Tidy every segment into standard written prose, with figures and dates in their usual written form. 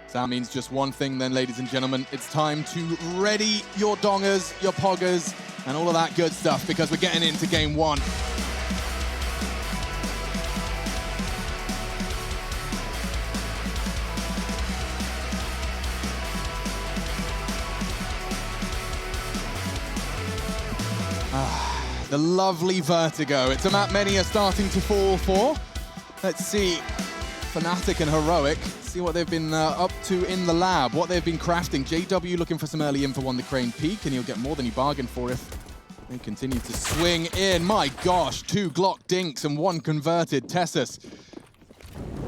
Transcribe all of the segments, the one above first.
So that means just one thing then, ladies and gentlemen. It's time to ready your dongers, your poggers, and all of that good stuff, because we're getting into game one. The lovely Vertigo. It's a map many are starting to fall for. Let's see Fnatic and Heroic, see what they've been up to in the lab, what they've been crafting. JW looking for some early info on the Crane Peak, and he'll get more than he bargained for if they continue to swing in. My gosh, 2 Glock dinks and 1 converted. Tessus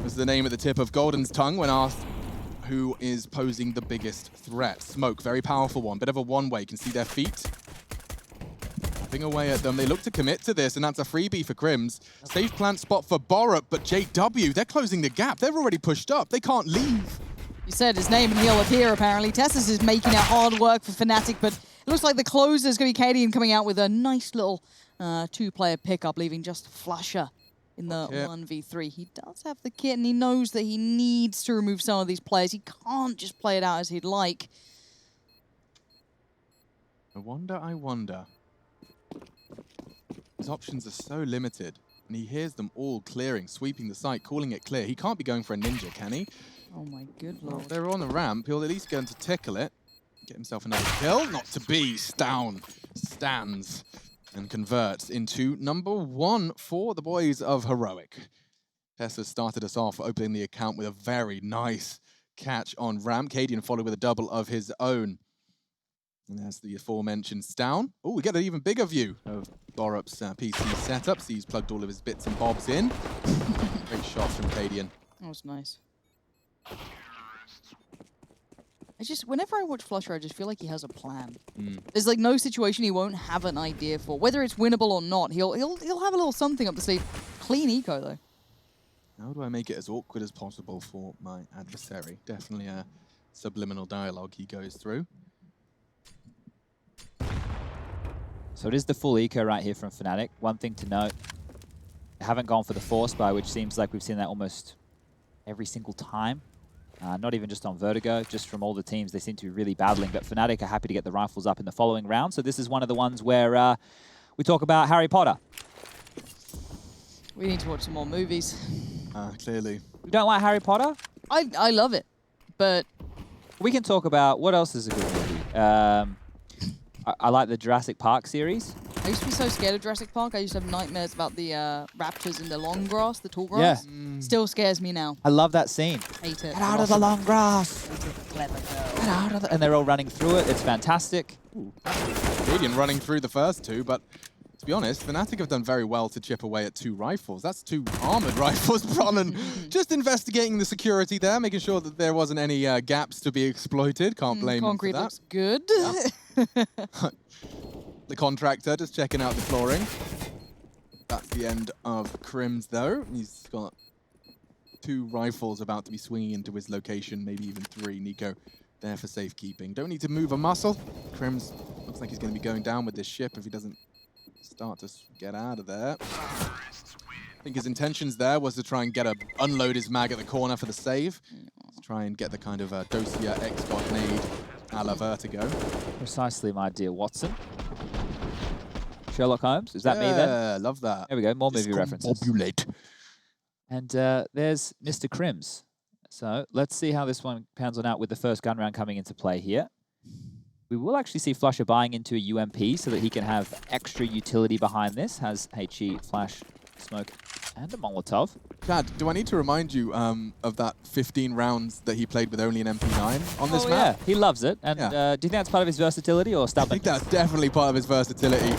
was the name at the tip of Golden's tongue when asked who is posing the biggest threat. Smoke, very powerful one, bit of a one-way, can see their feet. Away at them. They look to commit to this, and that's a freebie for Crims. Safe plant spot for Borup, but JW, they're closing the gap. They've already pushed up. They can't leave. You said his name and he'll appear, apparently. Tessus is making it hard work for Fnatic, but it looks like the closer is going to be Cadian coming out with a nice little 2-player pickup, leaving just Flusher in the 1v3. He does have the kit, and he knows that he needs to remove some of these players. He can't just play it out as he'd like. I wonder. His options are so limited, and he hears them all clearing, sweeping the site, calling it clear. He can't be going for a ninja, can he? Oh my good lord. If they're on the ramp, he'll at least go to tickle it, get himself another kill. Not to be. Down, stands, and converts into number 1 for the boys of Heroic. Tessa started us off opening the account with a very nice catch on ramp. Cadian followed with a double of his own. And there's the aforementioned down. Oh, we get an even bigger view of Borup's PC setup. See, he's plugged all of his bits and bobs in. Great shot from Cadian. That was nice. Whenever I watch Flusher, I just feel like he has a plan. There's like no situation he won't have an idea for. Whether it's winnable or not, he'll have a little something up the sleeve. Clean eco though. How do I make it as awkward as possible for my adversary? Definitely a subliminal dialogue he goes through. So it is the full eco right here from Fnatic. One thing to note, they haven't gone for the force buy, which seems like we've seen that almost every single time. Not even just on Vertigo, just from all the teams, they seem to be really battling. But Fnatic are happy to get the rifles up in the following round. So this is one of the ones where we talk about Harry Potter. We need to watch some more movies. Clearly. You don't like Harry Potter? I love it, but... We can talk about, what else is a good movie? I like the Jurassic Park series. I used to be so scared of Jurassic Park. I used to have nightmares about the raptors in the long grass, the tall grass. Yeah. Still scares me now. I love that scene. Hate it. Get out of the long grass. Clever girl. Get out of the... And they're all running through it. It's fantastic. Cadian running through the first 2, but to be honest, Fnatic have done very well to chip away at 2 rifles. That's 2 armored rifles. Bronn just investigating the security there, making sure that there wasn't any gaps to be exploited. Can't blame him for that. Concrete looks good. Yeah. The contractor just checking out the flooring. That's the end of Crims though. He's got 2 rifles about to be swinging into his location, maybe even 3. Nico there for safekeeping. Don't need to move a muscle. Crims looks like he's going to be going down with this ship if he doesn't start to get out of there. I think his intentions there was to try and unload his mag at the corner for the save. Let's try and get the kind of Dosia X-God nade a la Vertigo. Precisely, my dear Watson. Sherlock Holmes, is that me then? Yeah, love that. There we go, more movie references. And there's Mr. Crims. So let's see how this one pans on out with the first gun round coming into play here. We will actually see Flusher buying into a UMP so that he can have extra utility behind this. Has HE, Flash, Smoke, and a Molotov. Chad, do I need to remind you of that 15 rounds that he played with only an MP9 on this map? Yeah, he loves it. And do you think that's part of his versatility or stubbornness? I think that's definitely part of his versatility.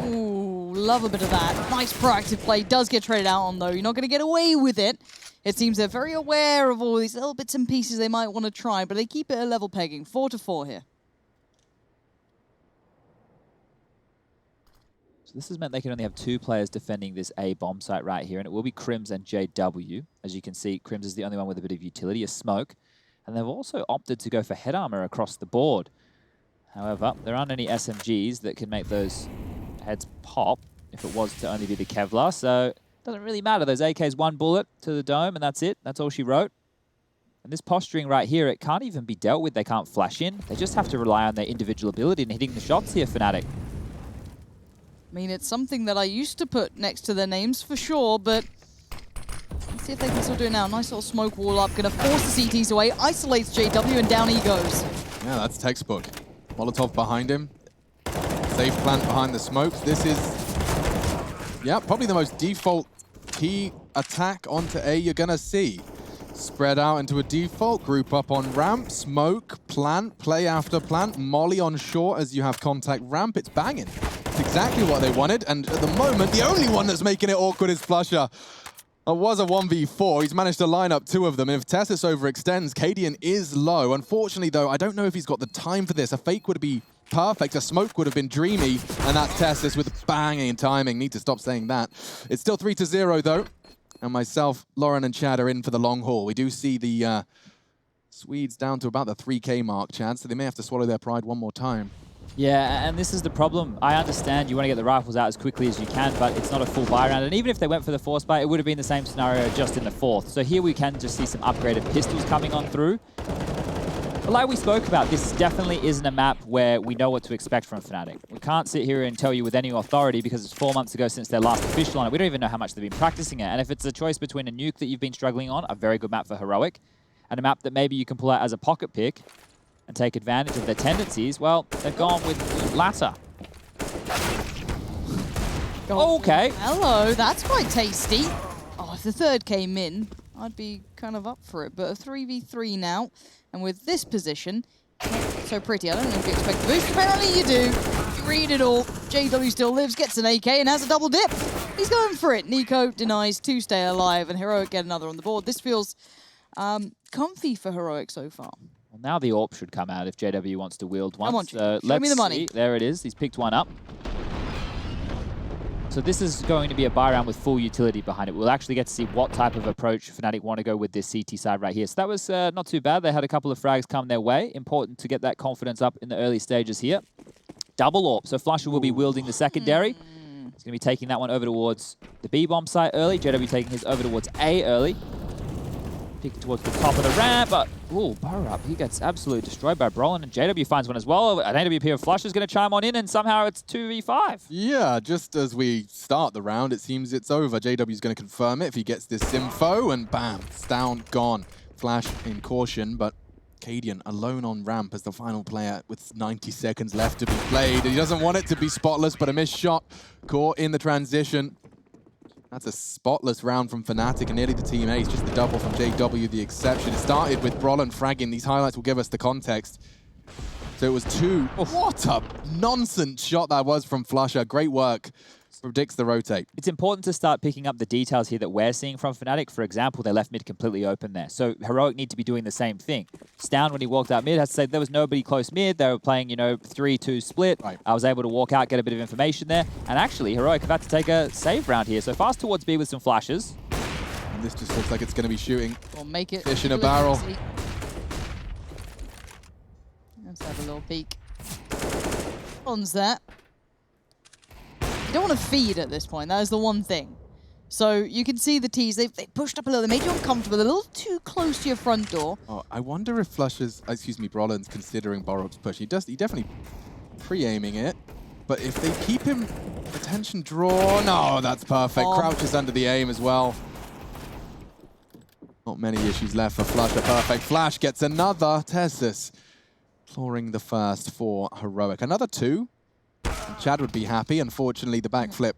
Ooh, love a bit of that. Nice proactive play. Does get traded out on though. You're not going to get away with it. It seems they're very aware of all these little bits and pieces they might want to try, but they keep it a level pegging. 4-4 here. So this has meant they can only have 2 players defending this A bomb site right here, and it will be Crims and JW. As you can see, Crims is the only one with a bit of utility, a smoke. And they've also opted to go for head armor across the board. However, there aren't any SMGs that can make those heads pop if it was to only be the Kevlar, so it doesn't really matter. Those AKs 1 bullet to the dome, and that's it. That's all she wrote. And this posturing right here, it can't even be dealt with. They can't flash in. They just have to rely on their individual ability and hitting the shots here, Fnatic. I mean, it's something that I used to put next to their names for sure, but let's see if they can still do it now. Nice little smoke wall up, gonna force the CTs away, isolates JW, and down he goes. Yeah, that's textbook. Molotov behind him. Safe plant behind the smokes. This is, yeah, probably the most default key attack onto A you're gonna see. Spread out into a default, group up on ramp, smoke, plant, play after plant, molly on short as you have contact ramp. It's banging. It's exactly what they wanted, and at the moment, the only one that's making it awkward is Flusher. It was a 1v4. He's managed to line up 2 of them, and if Tessus overextends, Cadian is low. Unfortunately, though, I don't know if he's got the time for this. A fake would be perfect, a smoke would have been dreamy, and that's Tessus with banging timing. Need to stop saying that. It's still 3-0, though. And myself, Lauren, and Chad are in for the long haul. We do see the Swedes down to about the 3K mark, Chad, so they may have to swallow their pride one more time. Yeah, and this is the problem. I understand you want to get the rifles out as quickly as you can, but it's not a full buy round. And even if they went for the force buy, it would have been the same scenario just in the 4th. So here we can just see some upgraded pistols coming on through. But like we spoke about, this definitely isn't a map where we know what to expect from Fnatic. We can't sit here and tell you with any authority because it's 4 months ago since their last official on it. We don't even know how much they've been practicing it. And if it's a choice between a nuke that you've been struggling on, a very good map for Heroic, and a map that maybe you can pull out as a pocket pick and take advantage of their tendencies, well, they've gone with the latter. Okay. Hello, that's quite tasty. Oh, if the 3rd came in, I'd be kind of up for it. But a 3v3 now, and with this position, so pretty. I don't know if you expect the boost. Apparently you do. You read it all. JW still lives, gets an AK, and has a double dip. He's going for it. Nico denies 2 stay alive, and Heroic get another on the board. This feels comfy for Heroic so far. Well, now the AWP should come out if JW wants to wield one. Come on, So show me the money. See. There it is. He's picked one up. So this is going to be a buy round with full utility behind it. We'll actually get to see what type of approach Fnatic want to go with this CT side right here. So that was not too bad. They had a couple of frags come their way. Important to get that confidence up in the early stages here. Double AWP. So Flusher will be wielding the secondary. He's going to be taking that one over towards the B-bomb site early. JW taking his over towards A early. Picking towards the top of the ramp, but ooh, Burrow up. He gets absolutely destroyed by Brolin, and JW finds one as well. An AWP of Flush is going to chime on in, and somehow it's 2v5. Yeah, just as we start the round, it seems it's over. JW's going to confirm it if he gets this info, and bam, it's down, gone. Flash in caution, but Cadian alone on ramp as the final player with 90 seconds left to be played. He doesn't want it to be spotless, but a missed shot caught in the transition. That's a spotless round from Fnatic and nearly the team ace, just the double from JW, the exception. It started with Brolin fragging. These highlights will give us the context. So it was 2. Oh, what a nonsense shot that was from Flusher. Great work. Predicts the rotate. It's important to start picking up the details here that we're seeing from Fnatic. For example, they left mid completely open there. So Heroic need to be doing the same thing. Stound, when he walked out mid, has to say there was nobody close mid. They were playing, you know, 3-2 split. Right. I was able to walk out, get a bit of information there. And actually, Heroic have had to take a save round here. So fast towards B with some flashes. And this just looks like it's going to be shooting. Or make it Fish in a barrel. easy. Let's have a little peek. On's that. You don't want to feed at this point. That is the one thing. So you can see the T's. They pushed up a little. They made you uncomfortable. A little too close to your front door. Oh, I wonder if Flusher's, excuse me, Brolin's considering Borog's push. He definitely pre-aiming it. But if they keep him attention draw, no, that's perfect. Crouches under the aim as well. Not many issues left for Flusher. Perfect. Flash gets another. Tessus clawing the first for Heroic. Another 2. Chad would be happy. Unfortunately, the backflip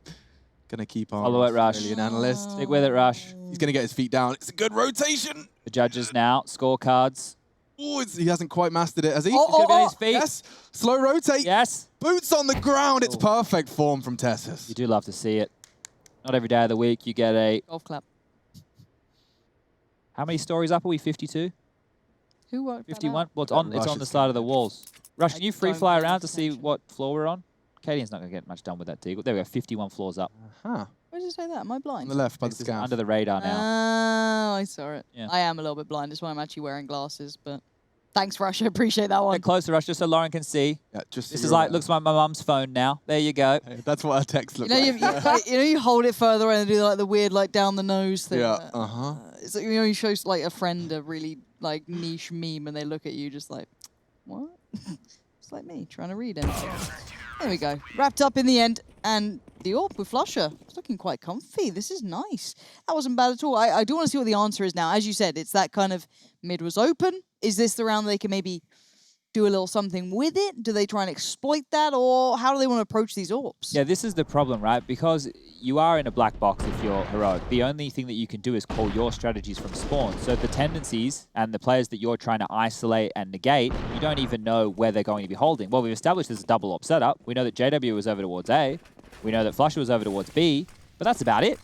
going to keep on. Follow it, Rush. Australian analyst. Stick with it, Rush. He's going to get his feet down. It's a good rotation. The judges now, scorecards. Oh, he hasn't quite mastered it, has he? He's going to be on his feet. Yes. Slow rotate. Yes. Boots on the ground. It's perfect form from Tessus. You do love to see it. Not every day of the week you get a... Golf clap. How many stories up are we? 52? Who worked 51? Well, it's on the side of the walls. Rush, can you free fly around to see what floor we're on? Cadian's not going to get much done with that deagle. There we go, 51 floors up. Huh. Where did it say that? Am I blind? On the left by the It's scout. under the radar now. Oh, I saw it. Yeah. I am a little bit blind. That's why I'm actually wearing glasses. But thanks, Rush. I appreciate that one. Get closer, Rush, just so Lauren can see. Yeah, just This so is you're like, aware. looks like my mum's phone now. There you go. Hey, that's what our text looks You know, like. you hold it further and do like the weird like down the nose thing. Yeah, uh-huh. It's like, you know, you show like a friend a really like niche meme and they look at you just like, what? It's like me trying to read it. There we go. Wrapped up in the end. And the AWP with Flusher, it's looking quite comfy. This is nice. That wasn't bad at all. I do want to see what the answer is now. As you said, it's that kind of mid was open. Is this the round they can maybe do a little something with it? Do they try and exploit that? Or how do they want to approach these AWPs? Yeah, this is the problem, right? Because you are in a black box if you're Heroic. The only thing that you can do is call your strategies from spawn. So the tendencies and the players that you're trying to isolate and negate, you don't even know where they're going to be holding. Well, we've established there's a double AWP setup. We know that JW was over towards A. We know that Flusher was over towards B. But that's about it.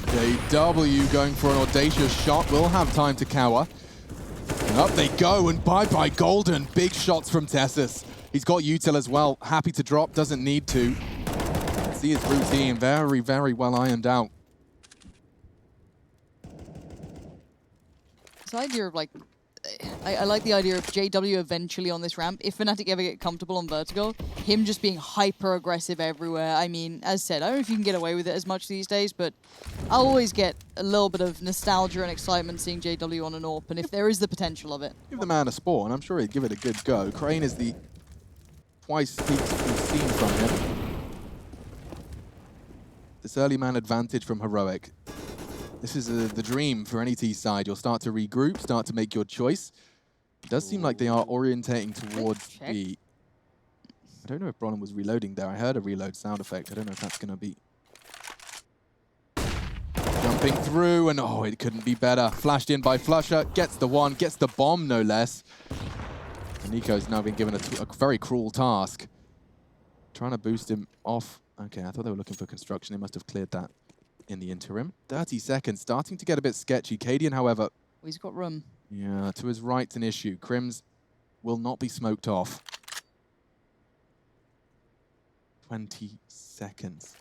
JW going for an audacious shot. Will have time to cower. And up they go, and bye-bye Golden. Big shots from Tessus. He's got util as well. Happy to drop, doesn't need to. See his routine, very, very well ironed out. This idea of like, I like the idea of JW eventually on this ramp. If Fnatic ever get comfortable on Vertigo, him just being hyper aggressive everywhere. I mean, as said, I don't know if you can get away with it as much these days, but I always get a little bit of nostalgia and excitement seeing JW on an AWP, and if there is the potential of it. Give the man a spawn, I'm sure he'd give it a good go. Crane is the twice peaks we've seen from him. This early man advantage from Heroic. This is the dream for any T side. You'll start to regroup, start to make your choice. It does seem like they are orientating towards B. I don't know if Bronn was reloading there. I heard a reload sound effect. I don't know if that's going to be... Jumping through, and oh, it couldn't be better. Flashed in by Flusher, gets the one, gets the bomb, no less. And Nico's now been given a very cruel task. Trying to boost him off. Okay, I thought they were looking for construction. They must have cleared that in the interim. 30 seconds, starting to get a bit sketchy. Cadian, however... Oh, he's got room. Yeah, to his right's an issue. Crims will not be smoked off. 20 seconds.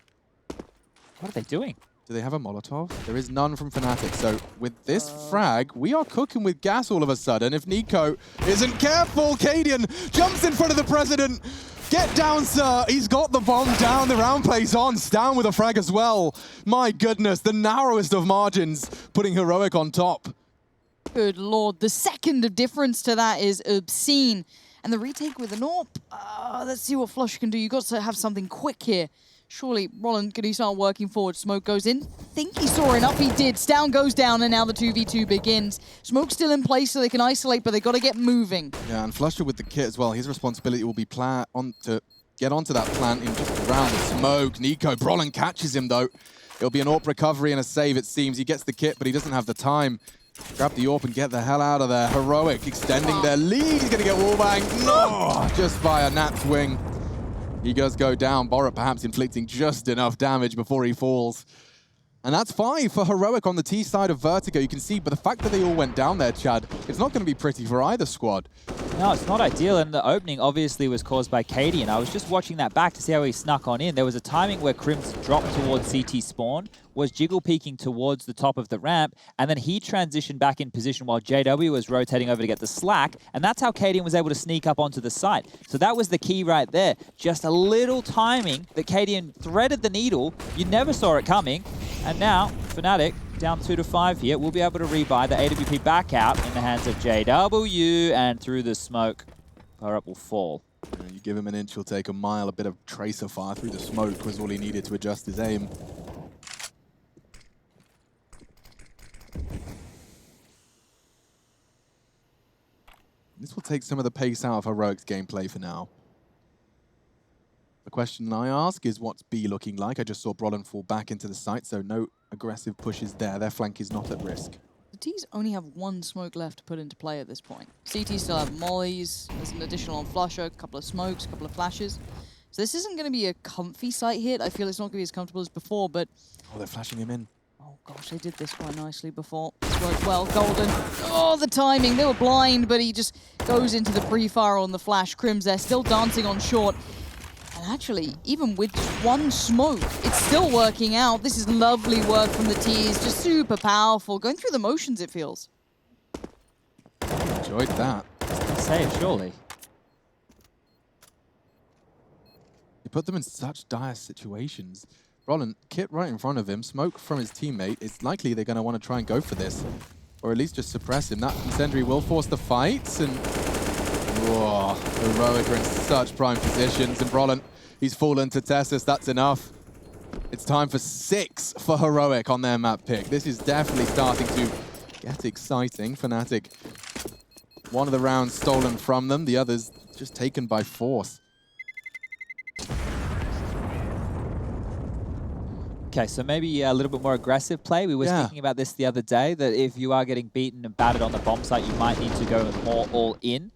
What are they doing? Do they have a Molotov? There is none from Fnatic. So with this frag, we are cooking with gas all of a sudden. If Nico isn't careful, Cadian jumps in front of the president. Get down, sir. He's got the bomb down. The round plays on. Down with a frag as well. My goodness, the narrowest of margins, putting Heroic on top. Good lord. The second of difference to that is obscene. And the retake with an AWP. Let's see what Flush can do. You've got to have something quick here. Surely, Roland, can he start working forward? Smoke goes in. Think he saw enough. He did. Stown goes down, and now the 2v2 begins. Smoke's still in place, so they can isolate, but they got to get moving. Yeah, and Flusher with the kit as well. His responsibility will be to get onto that plant in just around the smoke. Nico, Brolin catches him, though. It'll be an AWP recovery and a save, it seems. He gets the kit, but he doesn't have the time. Grab the AWP and get the hell out of there. Heroic extending their lead. He's going to get wallbanged. No! Just by a Nat's wing. He does go down, Borat perhaps inflicting just enough damage before he falls. And that's 5 for Heroic on the T side of Vertigo. You can see, but the fact that they all went down there, Chad, it's not going to be pretty for either squad. No, it's not ideal, and the opening obviously was caused by Katie, and I was just watching that back to see how he snuck on in. There was a timing where Crims dropped towards CT spawn, was jiggle peeking towards the top of the ramp, and then he transitioned back in position while JW was rotating over to get the slack, and that's how Cadian was able to sneak up onto the site. So that was the key right there. Just a little timing that Cadian threaded the needle. You never saw it coming, and now Fnatic down 2-5 here. We'll be able to rebuy the AWP back out in the hands of JW, and through the smoke, power up will fall. You give him an inch, he'll take a mile. A bit of tracer fire through the smoke was all he needed to adjust his aim. This will take some of the pace out of Heroic's gameplay for now. The question I ask is, what's B looking like? I just saw Brolin fall back into the site, so no aggressive pushes there. Their flank is not at risk. The T's only have one smoke left to put into play at this point. CT still have mollies, there's an additional on Flusher, a couple of smokes, a couple of flashes. So this isn't going to be a comfy site hit. I feel it's not going to be as comfortable as before, but... Oh, they're flashing him in. Oh gosh, they did this quite nicely before. This worked well, Golden. Oh, the timing. They were blind, but he just goes into the pre-fire on the flash. Crims there, still dancing on short. And actually, even with just one smoke, it's still working out. This is lovely work from the T's, just super powerful. Going through the motions, it feels. Enjoyed that. Save, surely. You put them in such dire situations. Roland, kit right in front of him, smoke from his teammate. It's likely they're going to want to try and go for this. Or at least just suppress him. That incendiary will force the fights, and whoa, Heroic are in such prime positions, and Brolin, he's fallen to Tessus. That's enough. It's time for 6 for Heroic on their map pick. This is definitely starting to get exciting. Fnatic, one of the rounds stolen from them, the others just taken by force. Okay, so maybe a little bit more aggressive play. We were speaking about this the other day, that if you are getting beaten and battered on the bomb site, you might need to go more all in.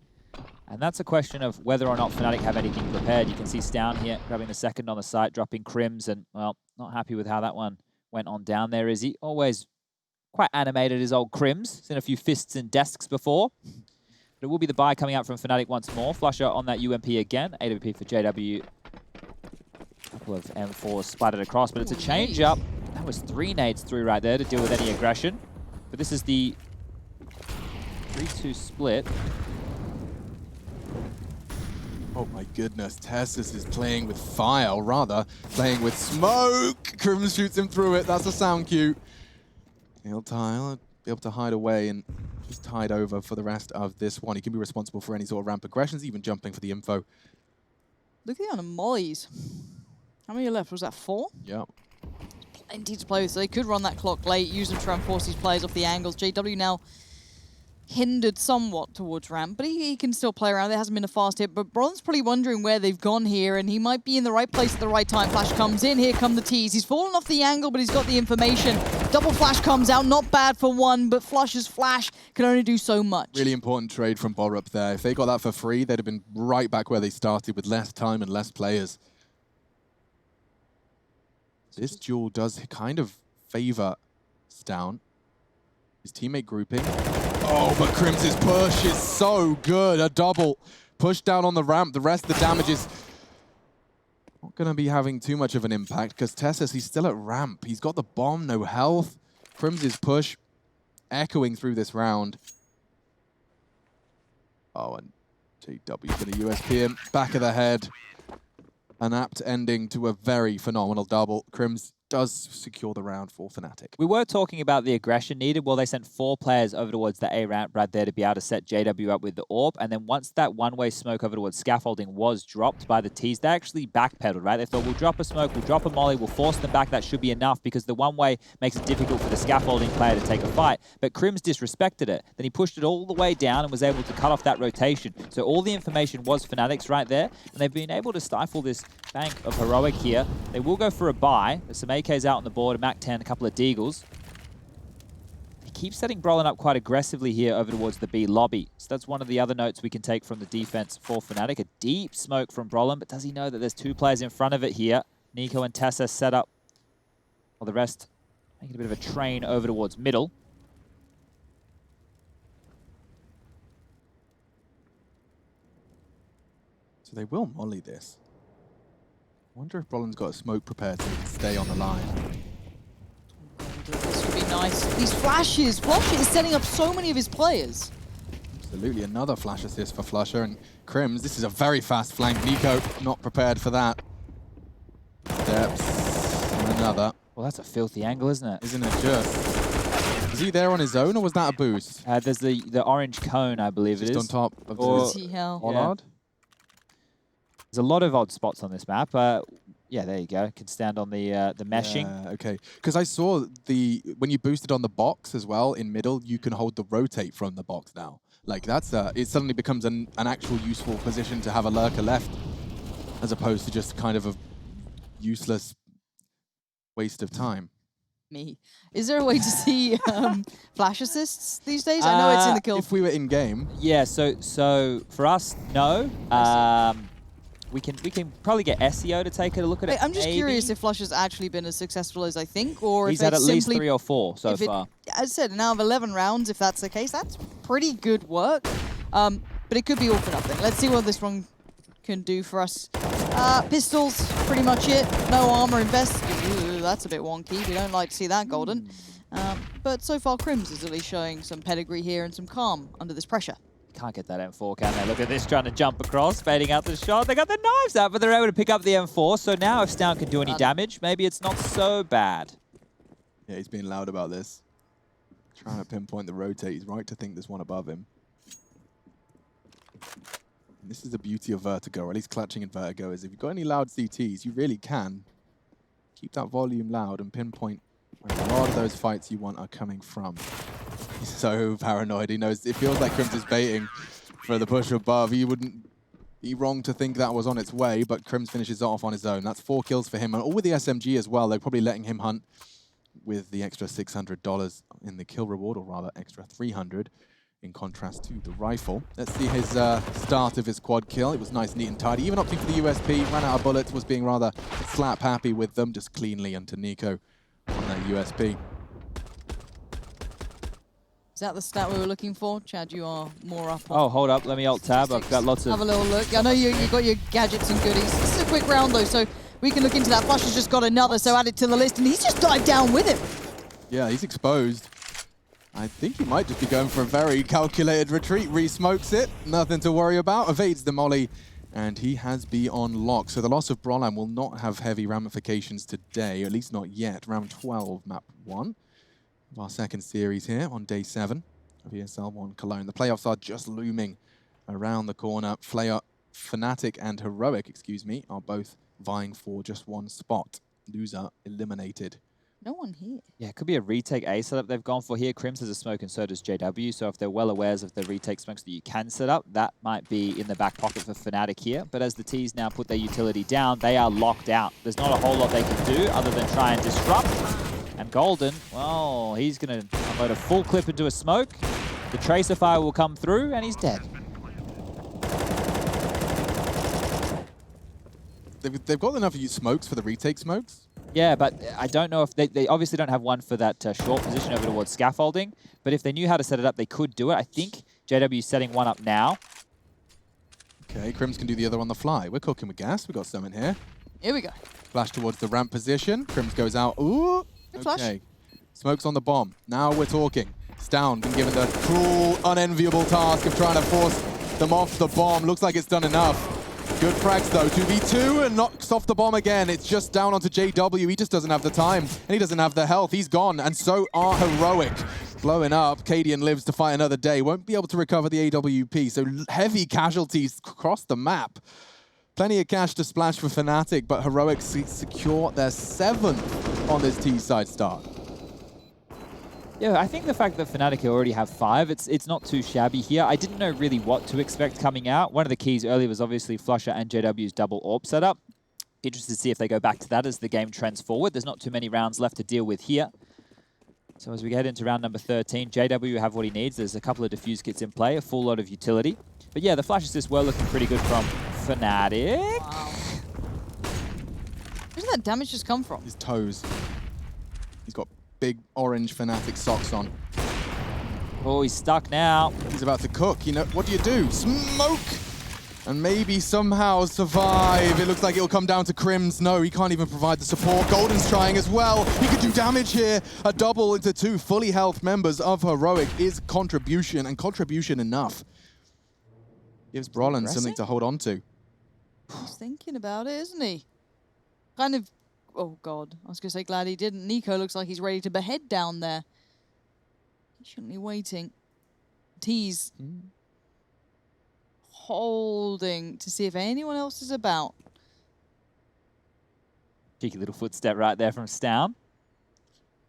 And that's a question of whether or not Fnatic have anything prepared. You can see Stown here grabbing the second on the site, dropping Crims, and, well, not happy with how that one went on down there, is he? Always quite animated, his old Crims. Seen a few fists and desks before. But it will be the buy coming out from Fnatic once more. Flusher on that UMP again. AWP for JW. Couple of M4s splattered across, but it's a change-up. That was 3 nades through right there to deal with any aggression. But this is the 3-2 split. Oh my goodness, Tessus is playing with fire, or rather, playing with smoke! Crims shoots him through it, that's a sound cue. He'll be able to hide away and just tide over for the rest of this one. He can be responsible for any sort of ramp aggressions, even jumping for the info. Look at the amount of mollies. How many are left? Was that 4? Yep. Plenty to play with, so they could run that clock late, use them to try and force these players off the angles. JW now hindered somewhat towards ramp, but he can still play around. There hasn't been a fast hit, but Bron's probably wondering where they've gone here, and he might be in the right place at the right time. Flash comes in, here come the T's. He's fallen off the angle, but he's got the information. Double flash comes out, not bad for one, but Flush's flash can only do so much. Really important trade from Borup there. If they got that for free, they'd have been right back where they started with less time and less players. This duel does kind of favor Stown. His teammate grouping. Oh, but Crim's push is so good. A double push down on the ramp. The rest of the damage is not going to be having too much of an impact because Tessus, he's still at ramp. He's got the bomb, no health. Crim's push echoing through this round. Oh, and JW going to USP him. Back of the head. An apt ending to a very phenomenal double. Crims does secure the round for Fnatic. We were talking about the aggression needed. Well, they sent 4 players over towards the A ramp right there to be able to set JW up with the AWP. And then once that one-way smoke over towards scaffolding was dropped by the T's, they actually backpedaled, right? They thought, we'll drop a smoke, we'll drop a molly, we'll force them back. That should be enough because the one-way makes it difficult for the scaffolding player to take a fight. But Crims disrespected it. Then he pushed it all the way down and was able to cut off that rotation. So all the information was Fnatic's right there. And they've been able to stifle this bank of Heroic here. They will go for a buy. There's some AKs out on the board, a MAC-10, a couple of Deagles. He keeps setting Brolin up quite aggressively here over towards the B lobby. So that's one of the other notes we can take from the defense for Fnatic. A deep smoke from Brolin, but does he know that there's 2 players in front of it here? Nico and Tessa set up. Well, the rest making a bit of a train over towards middle. So they will molly this. I wonder if Brolin's got a smoke prepared to stay on the line. This would be nice. These flashes. Flusher is setting up so many of his players. Absolutely, another flash assist for Flusher. And Crims, this is a very fast flank. Nico not prepared for that. Steps. Another. Well, that's a filthy angle, isn't it? Isn't it just? Is he there on his own, or was that a boost? There's the orange cone, I believe it is. Just on top of Bloody hell. Pollard? Yeah. There's a lot of odd spots on this map. Yeah, there you go. Can stand on the meshing. Yeah, okay. Because I saw when you boosted on the box as well in middle, you can hold the rotate from the box now. Like that's it suddenly becomes an actual useful position to have a lurker left, as opposed to just kind of a useless waste of time. Me. Is there a way to see flash assists these days? I know it's in the kill. If we were in game. Yeah. So for us, no. We can probably get SEO to take a look at it. I'm just maybe. Curious if Flush has actually been as successful as I think, or He's if had it's at least simply 3 or 4 so far. As I said, now of 11 rounds, if that's the case, that's pretty good work. But it could be all for nothing. Let's see what this one can do for us. Pistols, pretty much it. No armor invest. Ooh, that's a bit wonky. We don't like to see that golden. But so far, Crims is at least showing some pedigree here and some calm under this pressure. Can't get that M4, can they? Look at this, trying to jump across, fading out the shot. They got the knives out, but they're able to pick up the M4. So now if Stown can do any damage, maybe it's not so bad. Yeah, he's being loud about this. Trying to pinpoint the rotate. He's right to think there's one above him. And this is the beauty of Vertigo, or at least clutching in Vertigo, is if you've got any loud CTs, you really can keep that volume loud and pinpoint where a lot of those fights you want are coming from. He's so paranoid. He knows it feels like Crims is baiting for the push above. He wouldn't be wrong to think that was on its way, but Crims finishes off on his own. That's 4 kills for him, and all with the SMG as well. They're probably letting him hunt with the extra $600 in the kill reward, or rather extra $300 in contrast to the rifle. Let's see his start of his quad kill. It was nice, neat and tidy. Even opting for the USP, ran out of bullets, was being rather slap happy with them, just cleanly onto Nico on that USP. Is that the stat we were looking for? Chad, you are more up on. Oh, hold up. Let me alt-tab. I've got lots of... Have a little look. I know you got your gadgets and goodies. This is a quick round, though, so we can look into that. Flush has just got another, so add it to the list, and he's just dived down with him. Yeah, he's exposed. I think he might just be going for a very calculated retreat. Re-smokes it. Nothing to worry about. Evades the molly, and he has been on lock. So the loss of Brolan will not have heavy ramifications today, at least not yet. Round 12, map 1. Our second series here on day 7 of ESL 1 Cologne. The playoffs are just looming around the corner. Fnatic and Heroic, are both vying for just one spot. Loser eliminated. No one here. Yeah, it could be a retake A setup they've gone for here. Crims has a smoke and so does JW. So if they're well aware of the retake smokes that you can set up, that might be in the back pocket for Fnatic here. But as the T's now put their utility down, they are locked out. There's not a whole lot they can do other than try and disrupt. And Golden, well, he's going to unload a full clip into a smoke. The tracer fire will come through, and he's dead. They've got enough smokes for the retake smokes. Yeah, but I don't know if they obviously don't have one for that short position over towards scaffolding. But if they knew how to set it up, they could do it. I think JW is setting one up now. Okay, Crims can do the other on the fly. We're cooking with gas. We've got some in here. Here we go. Flash towards the ramp position. Crims goes out. Ooh. Good flash. Okay. Smokes on the bomb. Now we're talking. Stown been given the cruel, unenviable task of trying to force them off the bomb. Looks like it's done enough. Good frags though. 2v2 and knocks off the bomb again. It's just down onto JW. He just doesn't have the time and he doesn't have the health. He's gone, and so are Heroic. Blowing up. Cadian lives to fight another day. Won't be able to recover the AWP. So heavy casualties across the map. Plenty of cash to splash for Fnatic, but Heroic secure their 7th on this T-side start. Yeah, I think the fact that Fnatic already have 5, it's not too shabby here. I didn't know really what to expect coming out. One of the keys earlier was obviously Flusher and JW's double AWP setup. Interested to see if they go back to that as the game trends forward. There's not too many rounds left to deal with here. So as we get into round number 13, JW have what he needs. There's a couple of defuse kits in play, a full lot of utility. But yeah, the flash assists were looking pretty good from Fnatic. Wow. Where's that damage just come from? His toes. He's got big orange Fnatic socks on. Oh, he's stuck now. He's about to cook. You know, what do? Smoke! And maybe somehow survive. It looks like it'll come down to Crims. No, he can't even provide the support. Golden's trying as well. He could do damage here. A double into 2 fully health members of Heroic is contribution, and contribution enough. Gives Brolan something to hold on to. He's thinking about it, isn't he? Kind of, oh God, I was going to say glad he didn't. Nico looks like he's ready to behead down there. Patiently waiting. T's holding to see if anyone else is about. Cheeky little footstep right there from Stown.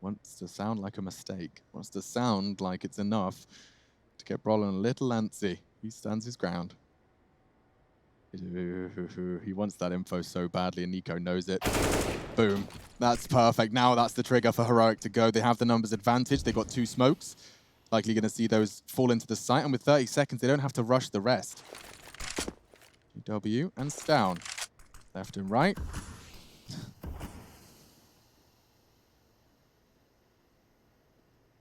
Wants to sound like a mistake. Wants to sound like it's enough to get Brolan a little antsy. He stands his ground. He wants that info so badly, and Nico knows it. Boom. That's perfect. Now that's the trigger for Heroic to go. They have the numbers advantage. They've got 2 smokes. Likely going to see those fall into the site, and with 30 seconds, they don't have to rush the rest. W and Stown. Left and right.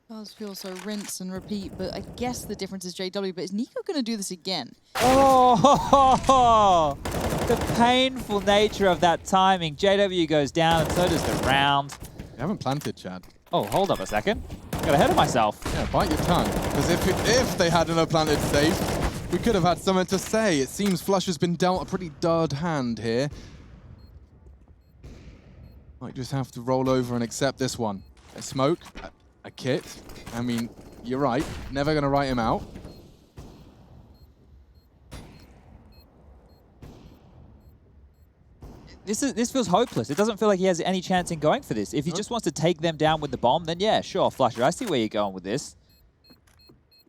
Does feel so rinse and repeat, but I guess the difference is JW, but is Nico going to do this again? Oh, the painful nature of that timing. JW goes down, and so does the round. You haven't planted, Chad. Oh, hold up a second. Got ahead of myself. Yeah, bite your tongue. Because if they hadn't have planted safe, we could have had something to say. It seems Flush has been dealt a pretty dud hand here. Might just have to roll over and accept this one. A smoke. a kit. I mean, you're right. Never going to write him out. This feels hopeless. It doesn't feel like he has any chance in going for this. If he just wants to take them down with the bomb, then yeah, sure, Flusher. I see where you're going with this.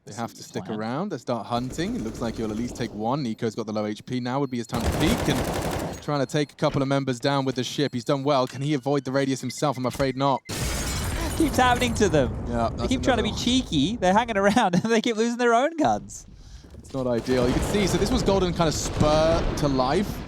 They have to stick around. They start hunting. It looks like he'll at least take one. Nico's got the low HP. Now would be his time to peek and trying to take a couple of members down with the ship. He's done well. Can he avoid the radius himself? I'm afraid not. Keeps happening to them. Yeah, they keep trying to be cheeky. They're hanging around and they keep losing their own guns. It's not ideal. You can see, so this was Golden kind of spur to life.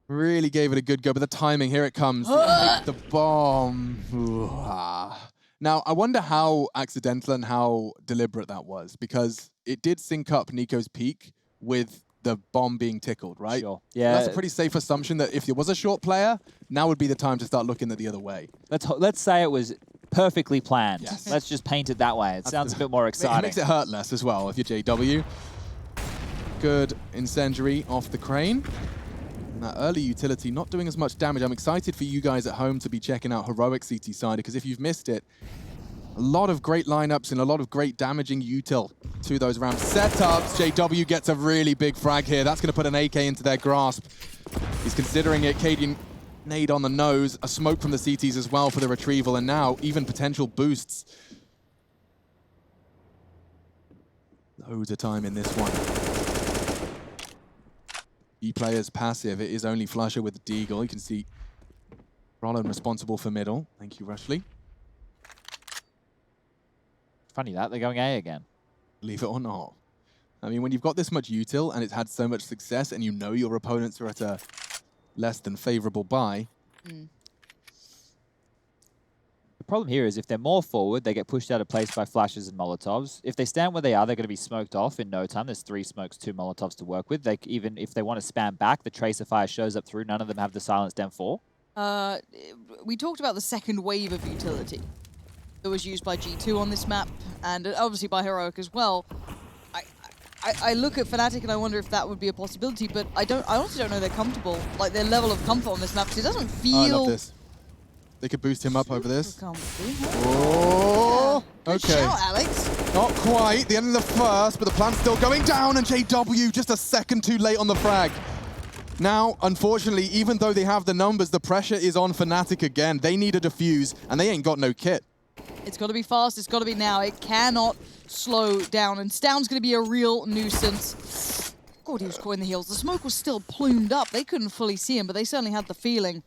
Really gave it a good go, but the timing, here it comes. The bomb. Ooh, ah. Now, I wonder how accidental and how deliberate that was, because it did sync up Nico's peak with the bomb being tickled, right? Sure. Yeah. That's a pretty safe assumption that if there was a short player, now would be the time to start looking at the other way. Let's say it was perfectly planned. Yes. Let's just paint it that way. It sounds a bit more It exciting. makes it hurt less as well if you're JW. Good incendiary off the crane. And that early utility not doing as much damage. I'm excited for you guys at home to be checking out Heroic CT side, because if you've missed it, a lot of great lineups and a lot of great damaging util to those ramp setups. JW gets a really big frag here. That's going to put an AK into their grasp. He's considering it. Cadian nade on the nose, a smoke from the CTs as well for the retrieval, and now even potential boosts. Loads of time in this one. E-player's passive. It is only Flusher with the Deagle. You can see Rollin responsible for middle. Thank you, Rushley. Funny that, they're going A again. Believe it or not. I mean, when you've got this much util and it's had so much success and you know your opponents are at a less than favorable buy. The problem here is if they're more forward, they get pushed out of place by flashes and Molotovs. If they stand where they are, they're going to be smoked off in no time. There's 3 smokes, 2 Molotovs to work with. Even if they want to spam back, the Tracer Fire shows up through. None of them have the silenced M4. We talked about the second wave of utility that was used by G2 on this map, and obviously by Heroic as well. I look at Fnatic and I wonder if that would be a possibility, but I honestly don't know they're comfortable, like their level of comfort on this map, because it doesn't feel... Oh, I love this. They could boost him up over this. Oh, okay. Good shout, Alex. Not quite. The end of the first, but the plan's still going down, and JW just a second too late on the frag. Now, unfortunately, even though they have the numbers, the pressure is on Fnatic again. They need a defuse, and they ain't got no kit. It's got to be fast. It's got to be now. It cannot slow down, and Stound's going to be a real nuisance. God, he was caught in the heels. The smoke was still plumed up. They couldn't fully see him, but they certainly had the feeling.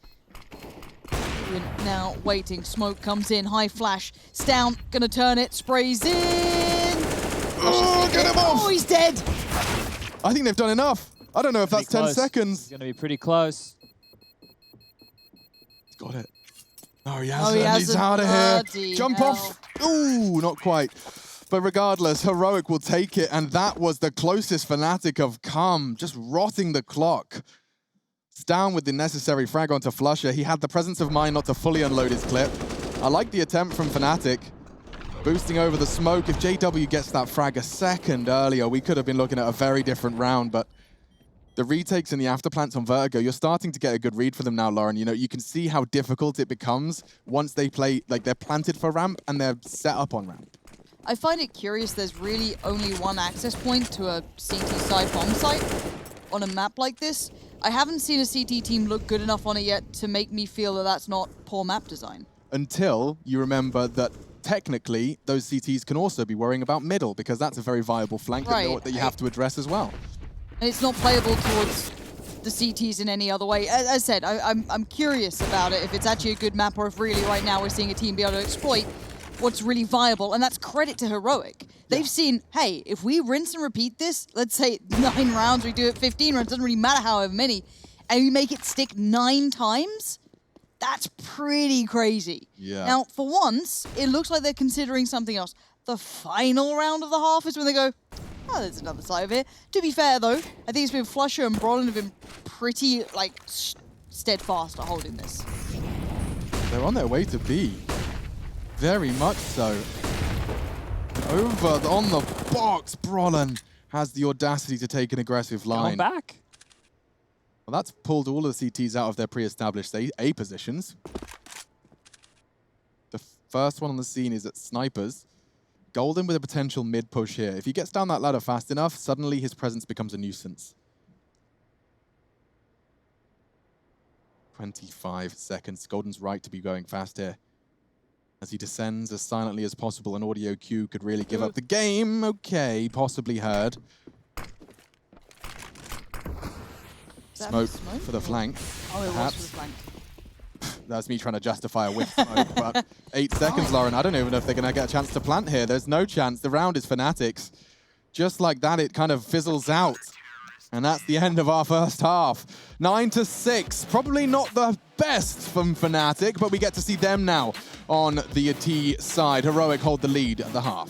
Now waiting, smoke comes in, high flash. Stound gonna turn it, sprays in. Oh, get him off! Oh, he's dead. I think they've done enough. I don't know if that's 10 seconds. It's going to be pretty close. He's got it. Oh, he hasn't. He's out of here. Jump off. Ooh, not quite. But regardless, Heroic will take it, and that was the closest Fnatic have come, just rotting the clock. Down with the necessary frag onto Flusher. He had the presence of mind not to fully unload his clip. I like the attempt from Fnatic. Boosting over the smoke. If JW gets that frag a second earlier, we could have been looking at a very different round, but the retakes and the afterplants on Vertigo, you're starting to get a good read for them now, Lauren. You know, you can see how difficult it becomes once they play, like they're planted for ramp and they're set up on ramp. I find it curious there's really only one access point to a CT side bomb site on a map like this. I haven't seen a CT team look good enough on it yet to make me feel that that's not poor map design. Until you remember that technically those CTs can also be worrying about middle, because that's a very viable flank that you have to address as well. And it's not playable towards the CTs in any other way. As I said, I'm curious about it, if it's actually a good map or if really right now we're seeing a team be able to exploit what's really viable, and that's credit to Heroic. They've seen, hey, if we rinse and repeat this, let's say 9 rounds, we do it 15 rounds, doesn't really matter however many, and we make it stick 9 times, that's pretty crazy. Yeah. Now, for once, it looks like they're considering something else. The final round of the half is when they go, oh, there's another side of it. To be fair, though, I think it's been Flusher and Brolin have been pretty, like, steadfast at holding this. They're on their way to B. Very much so. Over on the box, Brolin has the audacity to take an aggressive line. Going back. Well, that's pulled all of the CTs out of their pre-established A positions. The First one on the scene is at Snipers. Golden with a potential mid-push here. If he gets down that ladder fast enough, suddenly his presence becomes a nuisance. 25 seconds. Golden's right to be going fast here. As he descends as silently as possible, an audio cue could really give up the game. Okay, possibly heard. Smoke for the flank. Oh, it perhaps. was for the flank. That's me trying to justify a whiff smoke, but 8 seconds, Lauren. I don't even know if they're going to get a chance to plant here. There's no chance. The round is Fnatic's. Just like that, it kind of fizzles out. And that's the end of our first half. 9-6. Probably not the best from Fnatic, but we get to see them now on the T side. Heroic hold the lead at the half.